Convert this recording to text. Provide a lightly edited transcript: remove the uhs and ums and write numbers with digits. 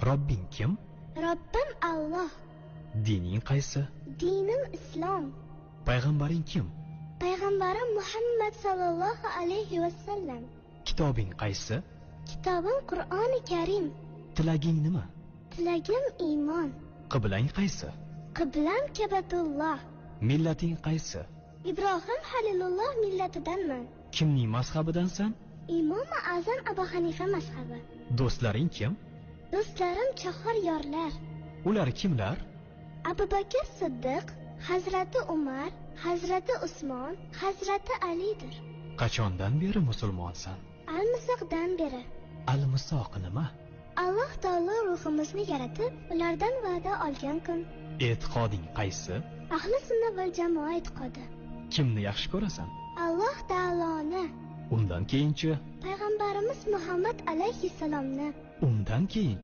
Robbing kim? Robbim Alloh. Dining qaysi? Dinim Islom. Payg'ambaring kim? Payg'ambarim Muhammad sallallohu alayhi vasallam. Kitobing qaysi? Kitobim Qur'oni Karim. Tilaging nima? Tilagim iymon. Qiblang qaysi? Qiblam Kabatulloh. Millating qaysi? Ibrohim Halilulloh millatidanman. Kimning mazhabidansan? Imom Azam Abu Hanifa mazhabi. Do'stlaring kim? Do'stlarim chahor yorlar. Ular kimlar? Abu Bakr Siddiq, Hazrati Umar, Hazrati Usmon, Hazrati Alidir. Qachondan beri musulmonsan? Al-Misoqdan beri. Al-Misoq nima? Alloh taolo ruhimizni yaratib, ulardan va'da olgan kun. E'tiqoding qaysi? Ahli sunna val jamoa e'tiqodi. Kimni yaxshi ko'rasan? Alloh taoloni. Undan keyinchi? Payg'ambarimiz Muhammad alayhissalomni. Undan keyin?